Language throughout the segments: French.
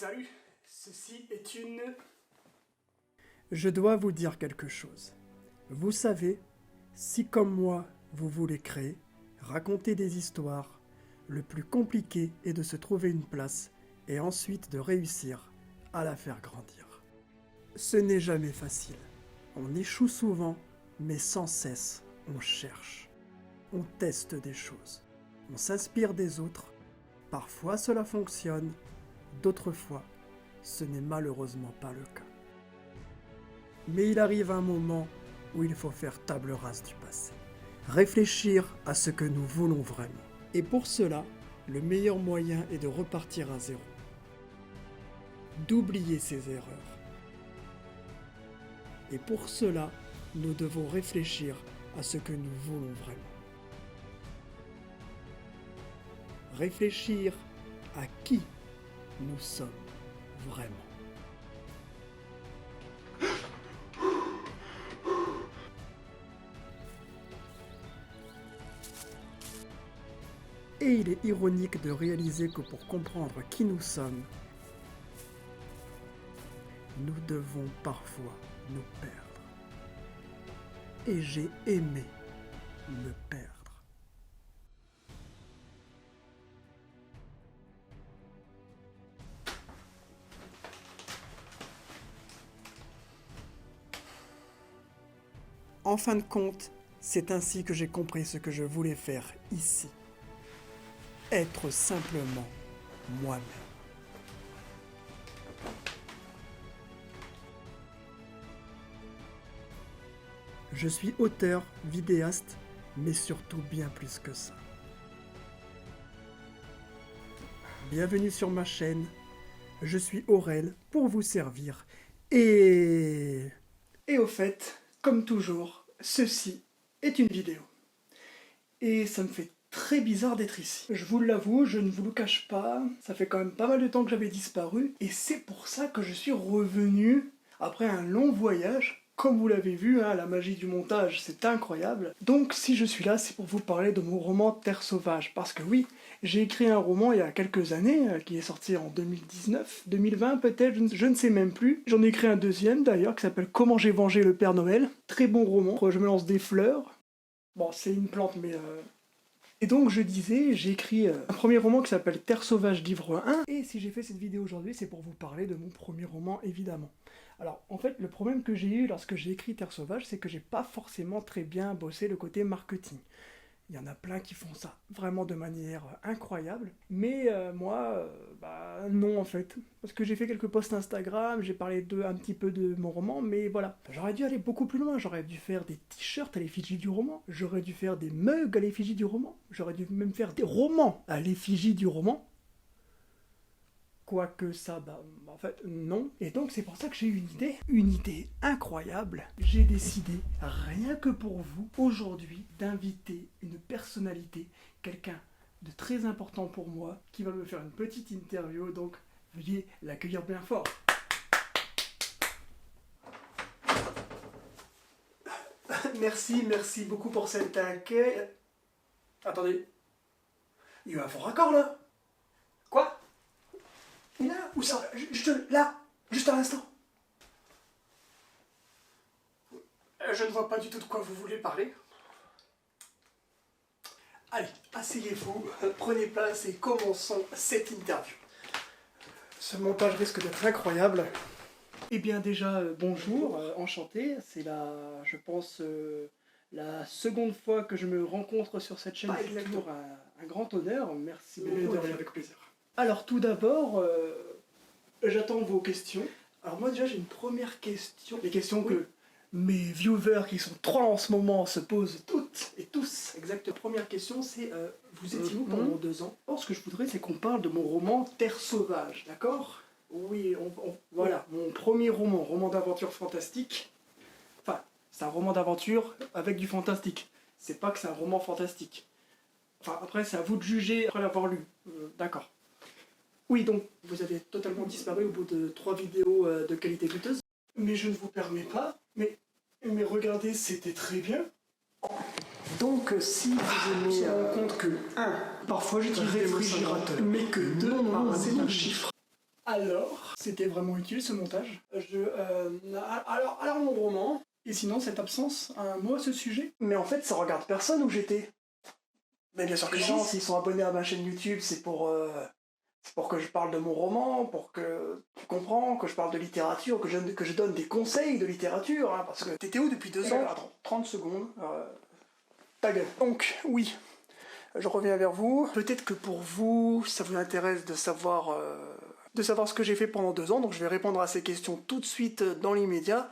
Salut, ceci est une... Je dois vous dire quelque chose. Vous savez, si comme moi, vous voulez créer, raconter des histoires, le plus compliqué est de se trouver une place et ensuite de réussir à la faire grandir. Ce n'est jamais facile. On échoue souvent, mais sans cesse, on cherche. On teste des choses. On s'inspire des autres. Parfois cela fonctionne, d'autres fois, ce n'est malheureusement pas le cas. Mais il arrive un moment où il faut faire table rase du passé. Réfléchir à ce que nous voulons vraiment. Et pour cela, le meilleur moyen est de repartir à zéro. D'oublier ses erreurs. Et pour cela, nous devons réfléchir à ce que nous voulons vraiment. Réfléchir à qui nous sommes vraiment. Et il est ironique de réaliser que pour comprendre qui nous sommes, nous devons parfois nous perdre. Et j'ai aimé me perdre. En fin de compte, c'est ainsi que j'ai compris ce que je voulais faire ici. Être simplement moi-même. Je suis auteur, vidéaste, mais surtout bien plus que ça. Bienvenue sur ma chaîne, je suis Aurel pour vous servir et au fait, comme toujours, ceci est une vidéo. Et ça me fait très bizarre d'être ici. Je vous l'avoue, je ne vous le cache pas, ça fait quand même pas mal de temps que j'avais disparu, et c'est pour ça que je suis revenu après un long voyage. Comme vous l'avez vu, hein, la magie du montage, c'est incroyable. Donc si je suis là, c'est pour vous parler de mon roman Terre Sauvage. Parce que oui, j'ai écrit un roman il y a quelques années, qui est sorti en 2019, 2020 peut-être, je ne sais même plus. J'en ai écrit un deuxième d'ailleurs, qui s'appelle Comment j'ai vengé le Père Noël. Très bon roman, je me lance des fleurs. Bon, c'est une plante, mais... Et donc je disais, j'ai écrit un premier roman qui s'appelle Terre Sauvage livre 1. Et si j'ai fait cette vidéo aujourd'hui, c'est pour vous parler de mon premier roman, évidemment. Alors, en fait, le problème que j'ai eu lorsque j'ai écrit Terre Sauvage, c'est que j'ai pas forcément très bien bossé le côté marketing. Il y en a plein qui font ça, vraiment de manière incroyable. Mais moi, non en fait. Parce que j'ai fait quelques posts Instagram, j'ai parlé un petit peu de mon roman, mais voilà. J'aurais dû aller beaucoup plus loin, j'aurais dû faire des t-shirts à l'effigie du roman, j'aurais dû faire des mugs à l'effigie du roman, j'aurais dû même faire des romans à l'effigie du roman. Quoique ça, en fait, non. Et donc c'est pour ça que j'ai eu une idée incroyable. J'ai décidé, rien que pour vous, aujourd'hui, d'inviter une personnalité, quelqu'un de très important pour moi, qui va me faire une petite interview, donc veuillez l'accueillir bien fort. Merci beaucoup pour cet accueil. Attendez, il y a un fort raccord là. Quoi? Et là, où ça? Là, juste à l'instant. Je ne vois pas du tout de quoi vous voulez parler. Allez, asseyez-vous, prenez place et commençons cette interview. Ce montage risque d'être incroyable. Eh bien déjà, bonjour, enchanté. C'est je pense, la seconde fois que je me rencontre sur cette chaîne. C'est toujours un grand honneur. Merci beaucoup. Avec plaisir. Alors tout d'abord, j'attends vos questions. Alors moi déjà j'ai une première question. Les questions que mes viewers qui sont 3 en ce moment se posent toutes et tous. Exact. La première question c'est, vous étiez où pendant 2 ans? Alors, ce que je voudrais c'est qu'on parle de mon roman Terre Sauvage, d'accord? Oui, voilà, mon premier roman d'aventure fantastique. Enfin, c'est un roman d'aventure avec du fantastique. C'est pas que c'est un roman fantastique. Enfin après c'est à vous de juger après l'avoir lu. D'accord. Oui, donc vous avez totalement disparu au bout de 3 vidéos de qualité douteuse. Mais je ne vous permets pas. Mais regardez, c'était très bien. Donc si vous aimez... On se rend compte que 1. Parfois j'utilise des réfrigérateurs. Mais que 2. C'est un chiffre. Alors, c'était vraiment utile ce montage. Alors mon roman, et sinon cette absence, un mot à ce sujet. Mais en fait, ça regarde personne où j'étais. Mais bien sûr que les gens, s'ils sont abonnés à ma chaîne YouTube, c'est pour que je parle de mon roman, pour que tu comprends, que je parle de littérature, que je donne des conseils de littérature, hein, parce que... T'étais où depuis 2 ans? Attends, 30 secondes. Ta gueule. Donc, oui, je reviens vers vous. Peut-être que pour vous, ça vous intéresse de savoir ce que j'ai fait pendant 2 ans, donc je vais répondre à ces questions tout de suite dans l'immédiat.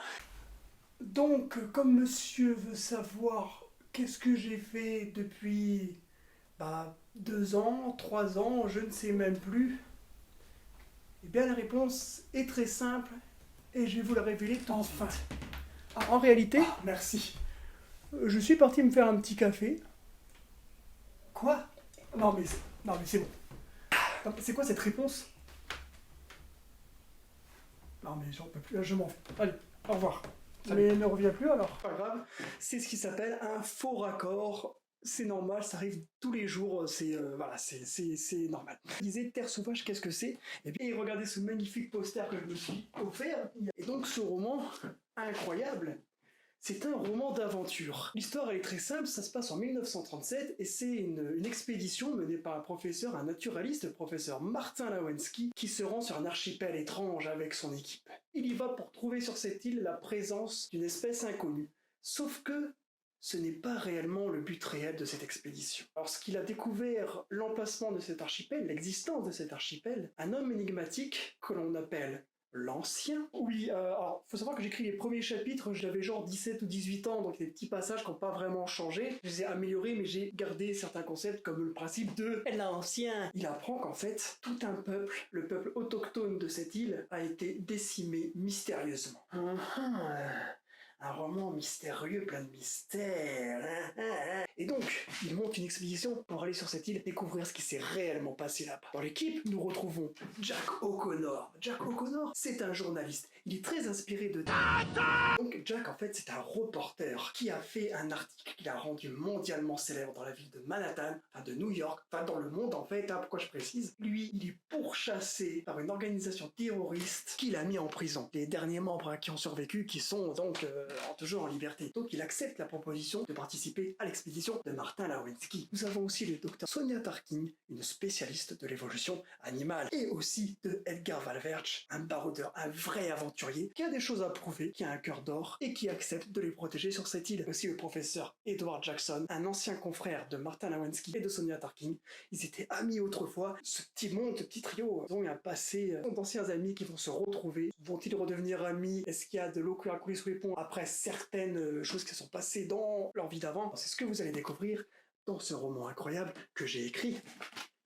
Donc, comme monsieur veut savoir qu'est-ce que j'ai fait depuis 2 ans, 3 ans, je ne sais même plus, eh bien la réponse est très simple et je vais vous la révéler tout de suite. En réalité, merci. Je suis parti me faire un petit café. Quoi? Non mais c'est bon. Non, c'est quoi cette réponse? Non mais j'en peux plus, je m'en vais. Allez, au revoir. Mais ne reviens plus alors. Pas grave, c'est ce qui s'appelle un faux raccord. C'est normal, ça arrive tous les jours, c'est normal. Je disais Terre sauvage, qu'est-ce que c'est? Et bien regardez ce magnifique poster que je me suis offert. Et donc ce roman incroyable, c'est un roman d'aventure. L'histoire elle est très simple, ça se passe en 1937 et c'est une expédition menée par un naturaliste, le professeur Martin Lawensky, qui se rend sur un archipel étrange avec son équipe. Il y va pour trouver sur cette île la présence d'une espèce inconnue. Sauf que ce n'est pas réellement le but réel de cette expédition. Lorsqu'il a découvert l'emplacement de cet archipel, l'existence de cet archipel, un homme énigmatique que l'on appelle l'Ancien. Oui, alors, faut savoir que j'écris les premiers chapitres, j'avais genre 17 ou 18 ans, donc il y a des petits passages qui n'ont pas vraiment changé. Je les ai améliorés, mais j'ai gardé certains concepts, comme le principe de l'Ancien. Il apprend qu'en fait, tout un peuple, le peuple autochtone de cette île, a été décimé mystérieusement. Un roman mystérieux, plein de mystères. Et donc, il monte une expédition pour aller sur cette île et découvrir ce qui s'est réellement passé là-bas. Dans l'équipe, nous retrouvons Jack O'Connor. Jack O'Connor, c'est un journaliste. Il est très inspiré de... Donc Jack, en fait, c'est un reporter qui a fait un article qu'il a rendu mondialement célèbre dans la ville de Manhattan, enfin de New York, enfin dans le monde en fait, pourquoi je précise. Lui, il est pourchassé par une organisation terroriste qui l'a mis en prison. Les derniers membres qui ont survécu, qui sont donc toujours en liberté. Donc il accepte la proposition de participer à l'expédition de Martin Lawensky. Nous avons aussi le docteur Sonia Tarkin, une spécialiste de l'évolution animale, et aussi de Edgar Valverch, un baroudeur, un vrai aventurier, qui a des choses à prouver, qui a un cœur d'or, et qui accepte de les protéger sur cette île. Aussi le professeur Edward Jackson, un ancien confrère de Martin Lawensky et de Sonia Tarkin. Ils étaient amis autrefois. Ce petit monde, ce petit trio, ils ont eu un passé d'anciens amis qui vont se retrouver. Vont-ils redevenir amis? Est-ce qu'il y a de l'eau qui a coulé sous les ponts après certaines choses qui se sont passées dans leur vie d'avant? C'est ce que vous allez découvrir dans ce roman incroyable que j'ai écrit,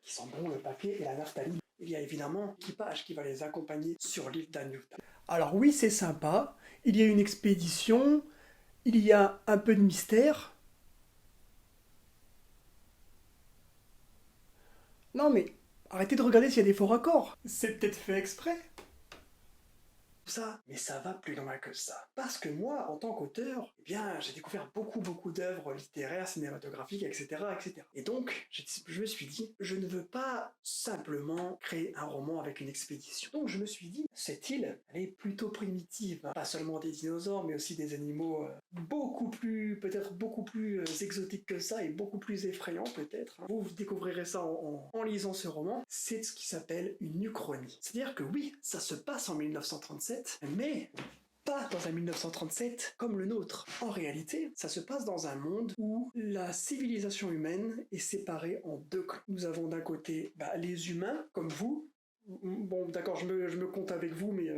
qui sent bon le papier et la naphtaline. Il y a évidemment l'équipage qui va les accompagner sur l'île d'Anutha. Alors oui, c'est sympa, il y a une expédition, il y a un peu de mystère. Non mais, arrêtez de regarder s'il y a des faux raccords. C'est peut-être fait exprès. Ça, mais ça va plus loin que ça. Parce que moi, en tant qu'auteur, eh bien, j'ai découvert beaucoup d'œuvres littéraires, cinématographiques, etc., etc. Et donc, je me suis dit, je ne veux pas simplement créer un roman avec une expédition. Donc, je me suis dit, cette île, elle est plutôt primitive. Pas seulement des dinosaures, mais aussi des animaux peut-être beaucoup plus exotiques que ça et beaucoup plus effrayants, peut-être. Vous découvrirez ça en lisant ce roman. C'est ce qui s'appelle une uchronie. C'est-à-dire que oui, ça se passe en 1937, mais pas dans un 1937 comme le nôtre. En réalité, ça se passe dans un monde où la civilisation humaine est séparée en deux clans. Nous avons d'un côté les humains, comme vous. Bon, d'accord, je me compte avec vous, mais...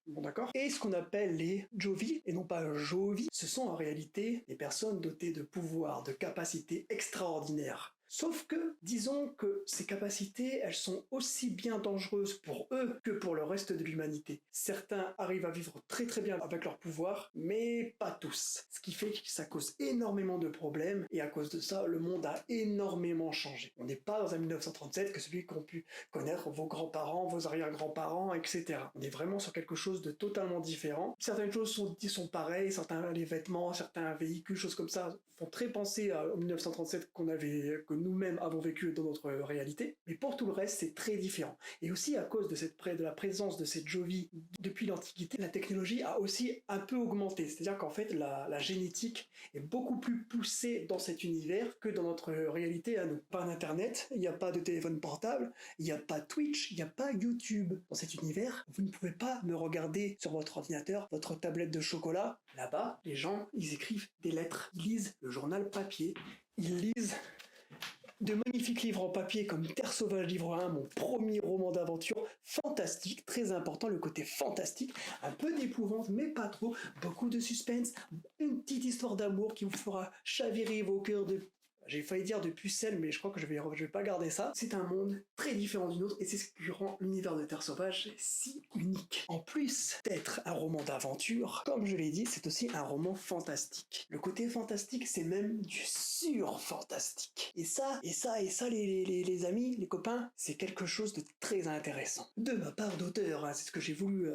Bon d'accord. Et ce qu'on appelle les Jovi, et non pas Jovi, ce sont en réalité des personnes dotées de pouvoirs, de capacités extraordinaires. Sauf que, disons que ces capacités, elles sont aussi bien dangereuses pour eux que pour le reste de l'humanité. Certains arrivent à vivre très bien avec leur pouvoir, mais pas tous. Ce qui fait que ça cause énormément de problèmes, et à cause de ça, le monde a énormément changé. On n'est pas dans un 1937 que celui qu'ont pu connaître vos grands-parents, vos arrière-grands-parents, etc. On est vraiment sur quelque chose de totalement différent. Certaines choses sont pareilles, les vêtements, certains véhicules, choses comme ça, font très penser au 1937 que nous-mêmes avons vécu dans notre réalité, mais pour tout le reste, c'est très différent. Et aussi à cause de la présence de cette Jovi depuis l'Antiquité, la technologie a aussi un peu augmenté. C'est-à-dire qu'en fait, la génétique est beaucoup plus poussée dans cet univers que dans notre réalité à nous. Pas d'internet, il n'y a pas de téléphone portable, il n'y a pas Twitch, il n'y a pas YouTube. Dans cet univers, vous ne pouvez pas me regarder sur votre ordinateur, votre tablette de chocolat. Là-bas, les gens, ils écrivent des lettres, ils lisent le journal papier, ils lisent de magnifiques livres en papier comme Terre sauvage livre 1, mon premier roman d'aventure, fantastique, très important, le côté fantastique, un peu d'épouvante, mais pas trop, beaucoup de suspense, une petite histoire d'amour qui vous fera chavirer vos cœurs de... J'ai failli dire de pucelle, mais je crois que je vais pas garder ça. C'est un monde très différent du nôtre, et c'est ce qui rend l'univers de Terre sauvage si unique. En plus d'être un roman d'aventure, comme je l'ai dit, c'est aussi un roman fantastique. Le côté fantastique, c'est même du sur-fantastique. Et ça, les amis, les copains, c'est quelque chose de très intéressant. De ma part d'auteur, hein, c'est ce que j'ai voulu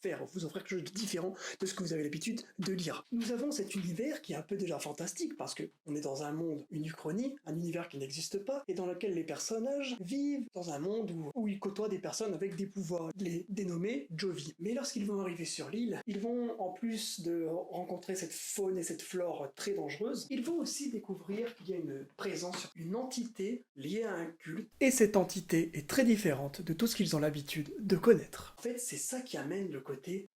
faire, vous offrir quelque chose de différent de ce que vous avez l'habitude de lire. Nous avons cet univers qui est un peu déjà fantastique, parce que on est dans un monde, une uchronie, un univers qui n'existe pas, et dans lequel les personnages vivent dans un monde où ils côtoient des personnes avec des pouvoirs, les dénommés Jovi. Mais lorsqu'ils vont arriver sur l'île, ils vont, en plus de rencontrer cette faune et cette flore très dangereuses, ils vont aussi découvrir qu'il y a une présence, une entité liée à un culte, et cette entité est très différente de tout ce qu'ils ont l'habitude de connaître. En fait, c'est ça qui amène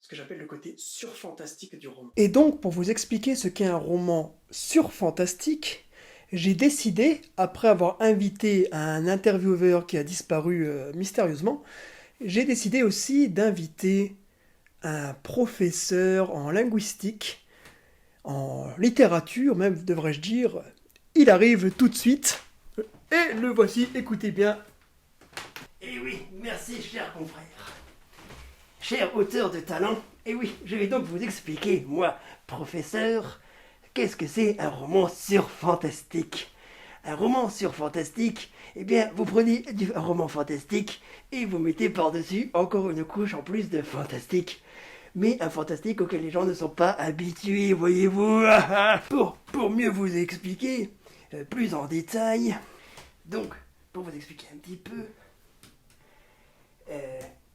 ce que j'appelle le côté surfantastique du roman. Et donc, pour vous expliquer ce qu'est un roman surfantastique, j'ai décidé, après avoir invité un intervieweur qui a disparu mystérieusement, j'ai décidé aussi d'inviter un professeur en linguistique, en littérature même, devrais-je dire. Il arrive tout de suite, et le voici, écoutez bien. Eh oui, merci cher confrère. Cher auteur de talent, eh oui, je vais donc vous expliquer, moi, professeur, qu'est-ce que c'est un roman surfantastique. Un roman surfantastique, eh bien, vous prenez un roman fantastique et vous mettez par-dessus encore une couche en plus de fantastique. Mais un fantastique auquel les gens ne sont pas habitués, voyez-vous. Pour mieux vous expliquer, plus en détail, donc, pour vous expliquer un petit peu,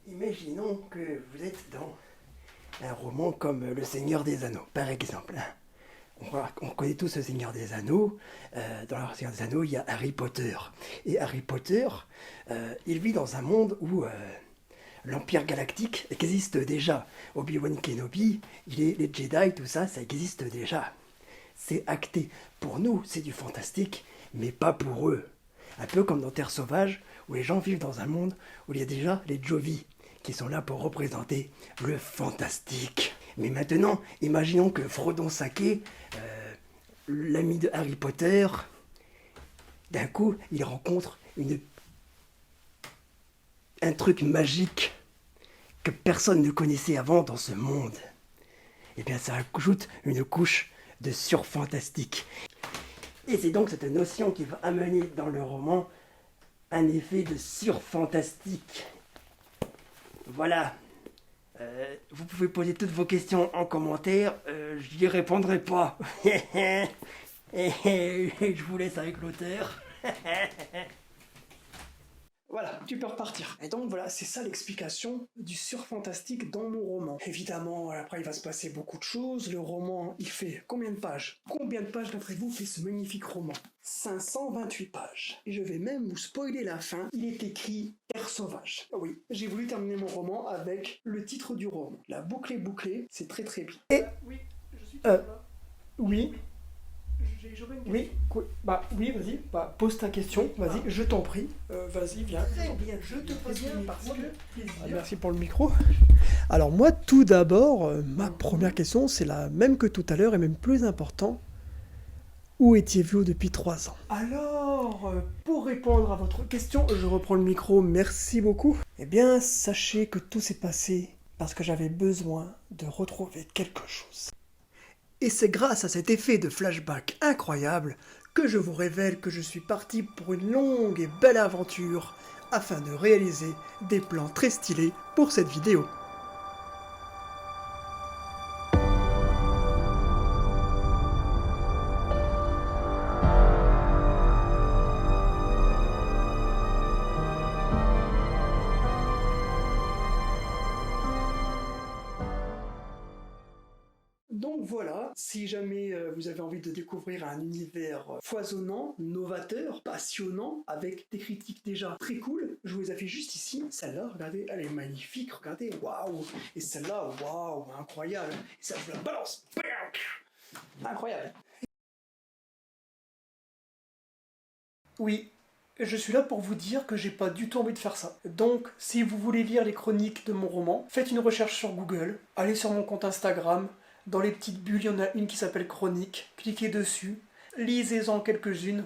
imaginons que vous êtes dans un roman comme Le Seigneur des Anneaux, par exemple. On connaît tous Le Seigneur des Anneaux. Dans Le Seigneur des Anneaux, il y a Harry Potter. Et Harry Potter, il vit dans un monde où l'Empire Galactique existe déjà. Obi-Wan Kenobi, les Jedi, tout ça, ça existe déjà. C'est acté. Pour nous, c'est du fantastique, mais pas pour eux. Un peu comme dans Terre sauvage, où les gens vivent dans un monde où il y a déjà les Jovi, qui sont là pour représenter le fantastique. Mais maintenant, imaginons que Frodon Sake, l'ami de Harry Potter, d'un coup, il rencontre un truc magique que personne ne connaissait avant dans ce monde. Eh bien, ça ajoute une couche de surfantastique. Et c'est donc cette notion qui va amener dans le roman un effet de surfantastique. Voilà. Vous pouvez poser toutes vos questions en commentaire, j'y répondrai pas. Je vous laisse avec l'auteur. Voilà, tu peux repartir. Et donc voilà, c'est ça l'explication du surfantastique dans mon roman. Évidemment, après il va se passer beaucoup de choses. Le roman, il fait combien de pages? Combien de pages d'après vous fait ce magnifique roman? 528 pages. Et je vais même vous spoiler la fin. Il est écrit Terre sauvage. Ah oui, j'ai voulu terminer mon roman avec le titre du roman. La boucle est bouclée, c'est très très bien. Et... Oui, je suis là. Oui. J'aurais une question. Oui, vas-y, pose ta question, vas-y, je t'en prie, vas-y, viens. Très bien, je te préviens parce que... Merci pour le micro. Alors moi, tout d'abord, ma première question, c'est la même que tout à l'heure et même plus important. Où étiez-vous depuis 3 ans? Alors, pour répondre à votre question, je reprends le micro, merci beaucoup. Eh bien, sachez que tout s'est passé parce que j'avais besoin de retrouver quelque chose. Et c'est grâce à cet effet de flashback incroyable que je vous révèle que je suis parti pour une longue et belle aventure afin de réaliser des plans très stylés pour cette vidéo. voilà, si jamais vous avez envie de découvrir un univers foisonnant, novateur, passionnant, avec des critiques déjà très cool, je vous les affiche juste ici. Celle-là, regardez, elle est magnifique, regardez, waouh. Et celle-là, waouh, incroyable. Et ça, je la balance. Incroyable. Oui, je suis là pour vous dire que j'ai pas du tout envie de faire ça. Donc, si vous voulez lire les chroniques de mon roman, faites une recherche sur Google, allez sur mon compte Instagram, dans les petites bulles, il y en a une qui s'appelle Chronique, cliquez dessus, lisez-en quelques-unes.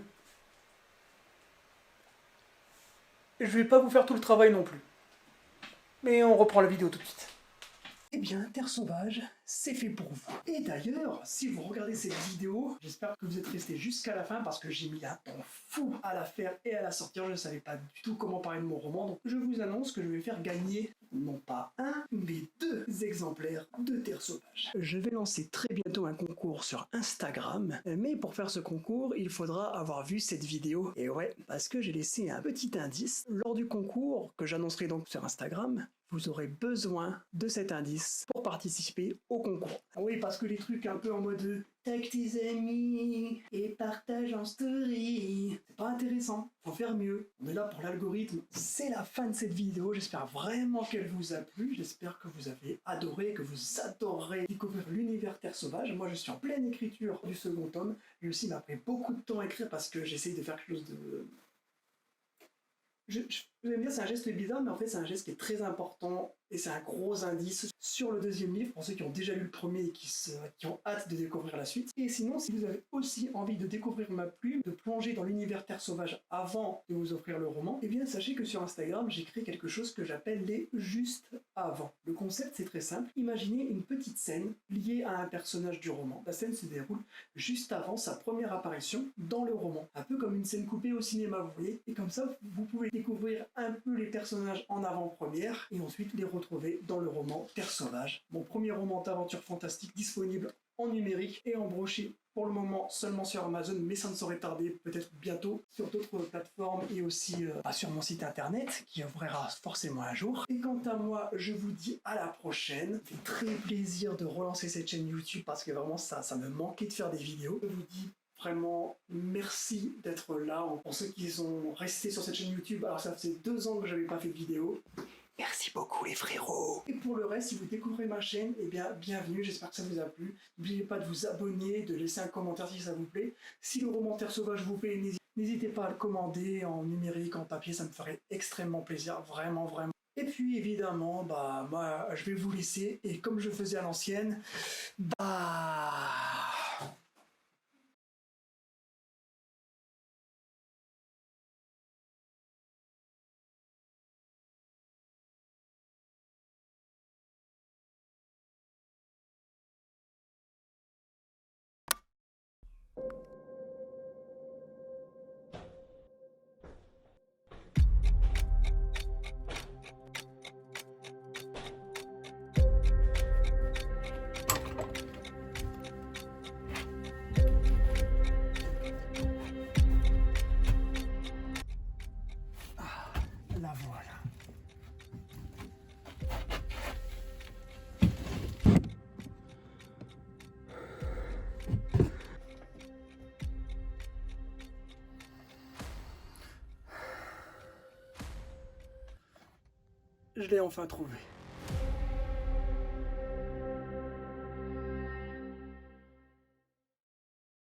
Je vais pas vous faire tout le travail non plus. Mais on reprend la vidéo tout de suite. Eh bien, Terre Sauvage, c'est fait pour vous. Et d'ailleurs, si vous regardez cette vidéo, j'espère que vous êtes restés jusqu'à la fin parce que j'ai mis un temps fou à la faire et à la sortir. Je ne savais pas du tout comment parler de mon roman, donc je vous annonce que je vais faire gagner non pas un, mais 2 exemplaires de Terre Sauvage. Je vais lancer très bientôt un concours sur Instagram, mais pour faire ce concours, il faudra avoir vu cette vidéo. Et ouais, parce que j'ai laissé un petit indice lors du concours que j'annoncerai donc sur Instagram. Vous aurez besoin de cet indice pour participer au concours. Oui, parce que les trucs un peu en mode tag tes amis et partage en story, c'est pas intéressant, faut faire mieux. On est là pour l'algorithme. C'est la fin de cette vidéo, j'espère vraiment qu'elle vous a plu, j'espère que vous avez adoré, que vous adorerez découvrir l'univers Terre Sauvage. Moi je suis en pleine écriture du second tome, lui aussi m'a pris beaucoup de temps à écrire parce que j'essaye de faire quelque chose de... Vous allez me dire c'est un geste bizarre, mais en fait c'est un geste qui est très important et c'est un gros indice sur le deuxième livre pour ceux qui ont déjà lu le premier et qui ont hâte de découvrir la suite. Et sinon, si vous avez aussi envie de découvrir ma plume, de plonger dans l'univers Terre Sauvage avant de vous offrir le roman, eh bien sachez que sur Instagram, j'ai créé quelque chose que j'appelle les juste avant. Le concept c'est très simple, imaginez une petite scène liée à un personnage du roman. La scène se déroule juste avant sa première apparition dans le roman. Un peu comme une scène coupée au cinéma, vous voyez. Et comme ça, vous pouvez découvrir un peu les personnages en avant-première et ensuite les retrouver dans le roman Terre Sauvage. Mon premier roman d'aventure fantastique disponible en numérique et en broché pour le moment seulement sur Amazon, mais ça ne saurait tarder peut-être bientôt sur d'autres plateformes et aussi sur mon site internet qui ouvrira forcément un jour. Et quant à moi, je vous dis à la prochaine. Ça fait très plaisir de relancer cette chaîne YouTube parce que vraiment ça me manquait de faire des vidéos. Je vous dis vraiment merci d'être là. Pour ceux qui sont restés sur cette chaîne YouTube, alors ça faisait 2 ans que j'avais pas fait de vidéo. Merci beaucoup les frérots. Et pour le reste, si vous découvrez ma chaîne, eh bien bienvenue, j'espère que ça vous a plu. N'oubliez pas de vous abonner, de laisser un commentaire si ça vous plaît. Si le roman Terre Sauvage vous plaît, n'hésitez pas à le commander en numérique, en papier, ça me ferait extrêmement plaisir, vraiment, vraiment. Et puis évidemment, bah moi je vais vous laisser, et comme je faisais à l'ancienne, bah... La voilà. Je l'ai enfin trouvé.